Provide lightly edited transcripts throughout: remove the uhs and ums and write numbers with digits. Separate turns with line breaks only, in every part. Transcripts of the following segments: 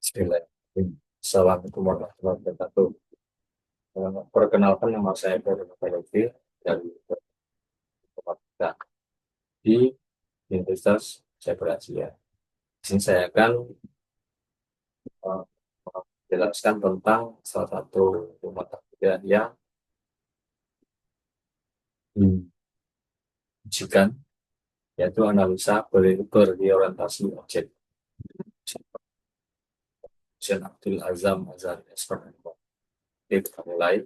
Bismillahirrahmanirrahim. Assalamualaikum warahmatullahi wabarakatuh. Perkenalkan nama saya Baru Lutfi dari Informatika di Universitas Cyber Asia. Di sini saya akan eh, menjelaskan tentang salah satu mata kuliah yang diujikan, yaitu analisa berorientasi objek. Hussein Abdul Azam Azhar Expert. Kita mulai.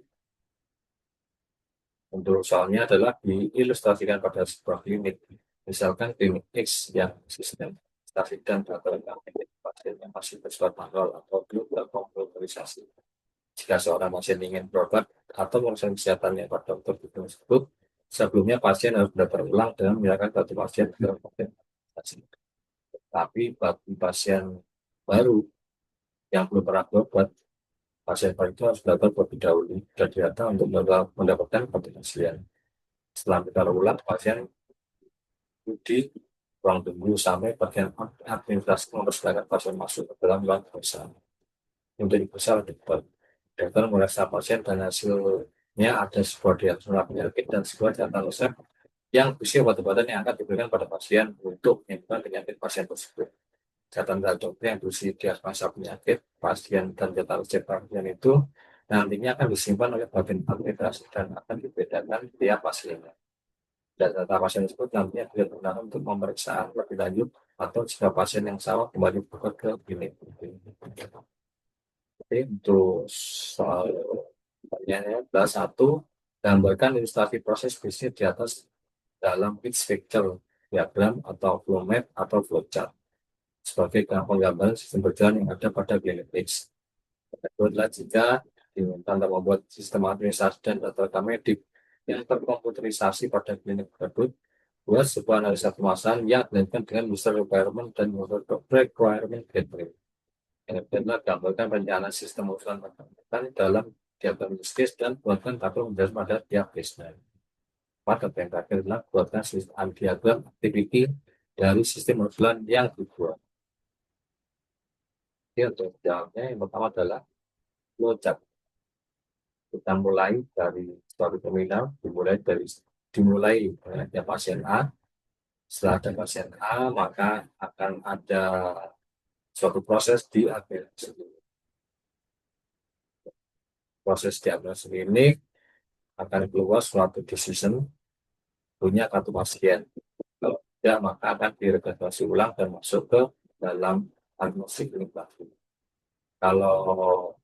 Untuk soalnya adalah diilustrasikan pada sebuah klinik. Misalkan klinik X yang sistem dan data pasien yang masih bersifat manual atau belum terkomputerisasi. Jika seorang pasien ingin berobat atau urusan kesehatannya pada dokter tersebut, sebelumnya pasien harus mendaftar ulang dan menyerahkan kartu pasien ke komputasi. Tapi bagi pasien baru yang belum pernah berobat, pasien baru itu harus mendaftar terlebih dahulu dan data untuk mendapatkan komputasi. Setelah kita ulang, pasien di ruang tunggu sampai bagian administrasi mempersilahkan pasien masuk ke dalam ruang pemeriksaan. Untuk diperiksa dokter, dokter memeriksa pasien dan hasilnya ada sebuah diagnosa penyakit dan sebuah catatan resep yang berisi obat-obatan yang akan diberikan pada pasien untuk menyembuhkan penyakit pasien tersebut. Catatan dokter yang berisi diagnosa penyakit pasien dan catatan resep pasien itu nantinya akan disimpan oleh bagian administrasi dan akan dibedakan tiap pasiennya. Data pasien tersebut nantinya bisa digunakan untuk pemeriksaan lebih lanjut atau jika pasien yang sama kembali berobat ke klinik. Jadi untuk soal pertanyaannya adalah satu, gambarkan ilustrasi proses bisnis di atas dalam pitch picture, diagram atau flow map atau flowchart sebagai penggambaran sistem berjalan yang ada pada klinik X. Kedua adalah jika diminta untuk membuat sistem administrasi dan data medik yang terkomputerisasi pada klinik tersebut, buat sebuah analisa kemasan yang dilakukan dengan user requirement dan user requirement gateway. Yang adalah gambarkan rencana sistem urusan perbankan dalam diagram use case dan buatkan tabel menjelaskan pada tiap case-nya. Pada yang terakhir adalah buatkan sistem diagram activity dari sistem urusan yang dibuat. Jadi untuk jawabnya yang pertama adalah flowchart. Kita mulai dari suatu terminal, dimulai dengan pasien A. Setelah ada pasien A, maka akan ada suatu proses di akhir. Proses di akhir ini akan keluar suatu decision punya kartu pasien. Kalau tidak, maka akan diregistrasi ulang dan masuk ke dalam diagnostik klinik lagi. Kalau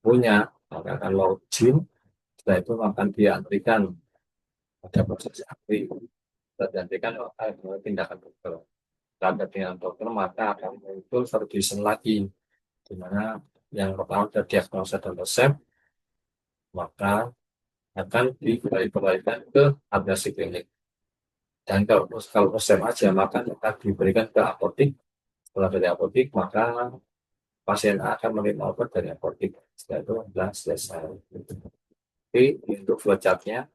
punya, maka akan login. Setelah itu akan diantrikan pada proses antri. Dan diantrikan tindakan dokter. Pada tindakan dokter, maka akan muncul decision lagi, di mana yang pertama ada diagnosa dan resep, maka akan dikembalikan ke administrasi klinik. Dan kalau resep aja, maka akan diberikan ke apotik. Setelah dari apotik, maka pasien akan menerima obat dari apotik. Setelah itu adalah selesai. Jadi untuk flowchartnya,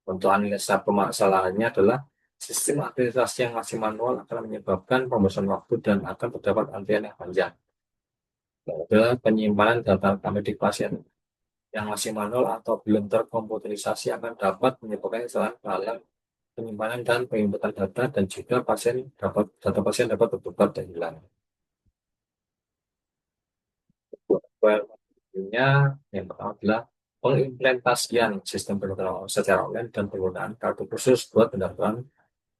untuk analisa permasalahannya adalah sistem administrasi yang masih manual akan menyebabkan pembosanan waktu dan akan terdapat antrian yang panjang. Adalah penyimpanan data medik pasien yang masih manual atau belum terkomputerisasi akan dapat menyebabkan kesalahan dalam penyimpanan dan penginputan data dan juga data pasien dapat tertukar dan hilang. Nya yang pertama adalah pengimplementasian sistem pendaftaran secara online dan penggunaan kartu khusus buat pendaftaran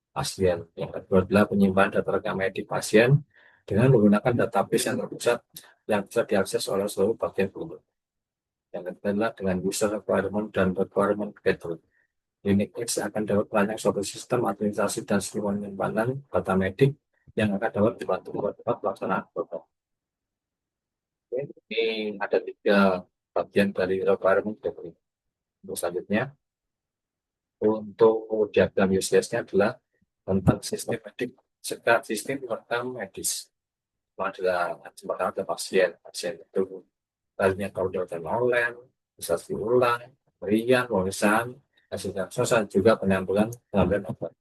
pasien. Yang kedua adalah penyimpanan data rekam medik pasien dengan menggunakan database yang terpusat yang bisa diakses oleh seluruh bagian tubuh. Yang ketiga adalah dengan user requirement dan requirement gateway. Klinik X akan dapat banyak suatu sistem administrasi dan sistem penyimpanan data medik yang akan dapat dibantu mempercepat pelaksanaan program. Ini ada tiga bagian dari requirement gateway. Untuk selanjutnya, untuk diagram use case-nya adalah tentang sistem medik, sistem rekam medis. Adalah pertama ada pasien itu tadinya kalau dilakukan online, bisa diulang, pemberian, pemeriksaan, hasil diagnosa juga penampilan pengambilan obat.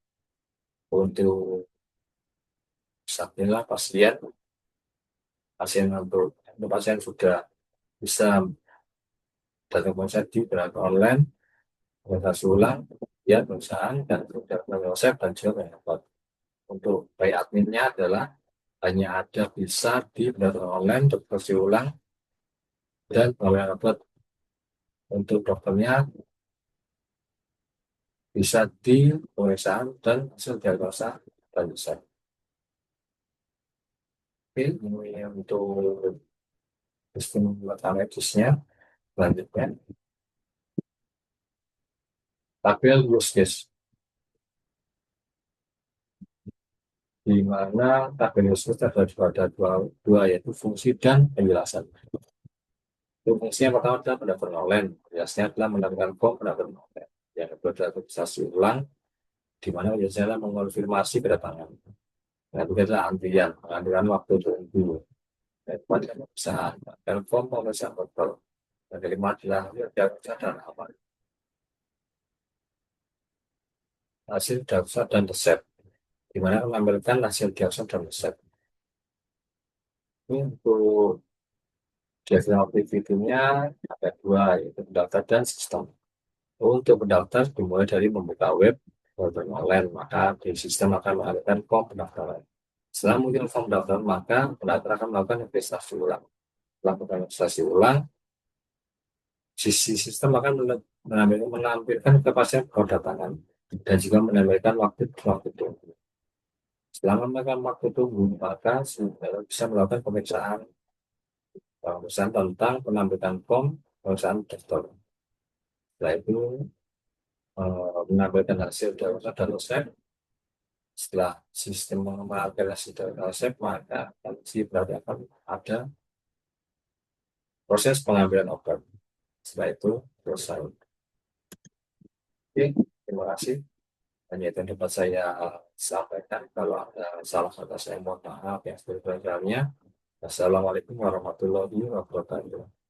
Untuk saat inilah pasien untuk untuk pasien sudah bisa datang konser di berangkat online, konsultasi ulang, ya perusahaan dan sudah resep dan juga repot. Untuk bayi adminnya adalah hanya ada bisa di berangkat online, konsultasi ulang, dan pengalian repot. Untuk dokternya bisa di pemeriksaan dan hasil diagnosa dan bisa. Oke, ini untuk sistem medisnya. Selanjutnya, tabel use case, di mana tabel use case ada dua, yaitu fungsi dan penjelasan. Untuk fungsi yang pertama adalah pendaftaran online. Biasanya adalah mendapatkan form pendaftaran online. Yang kedua adalah registrasi ulang, di mana biasanya adalah mengonfirmasi kedatangan. Yang ketiga adalah antrian, pengambilan waktu tunggu. Yang keempat adalah pemeriksaan, dan form pemeriksaan dokter. Yang kelima adalah diagnosa dan apa hasil diagnosa dan resep, di mana menampilkan hasil diagnosa dan resep. Ini untuk diagram aktivitinya ada dua, yaitu pendaftar dan sistem. Untuk pendaftar dimulai dari membuka web maupun online, maka di sistem akan mengalihkan form pendaftaran. Setelah mengisi form pendaftaran, maka pendaftar akan melakukan registrasi ulang. Melakukan registrasi ulang, sisi sistem akan menampilkan kepastian kedatangan dan juga menampilkan waktu tunggu. Selama menekan waktu tunggu, maka saudara bisa melakukan pemeriksaan tentang penampilan form pemeriksaan dokter. Setelah itu menampilkan hasil diagnosa dan resep. Setelah sistem mengamalkan hasil dan resep, maka berarti akan ada proses pengambilan obat. Setelah itu selesai. Oke, terima kasih. Hanya itu yang dapat saya sampaikan. Kalau ada salah kata saya mohon maaf yang sebesar-besarnya. Assalamualaikum warahmatullahi wabarakatuh.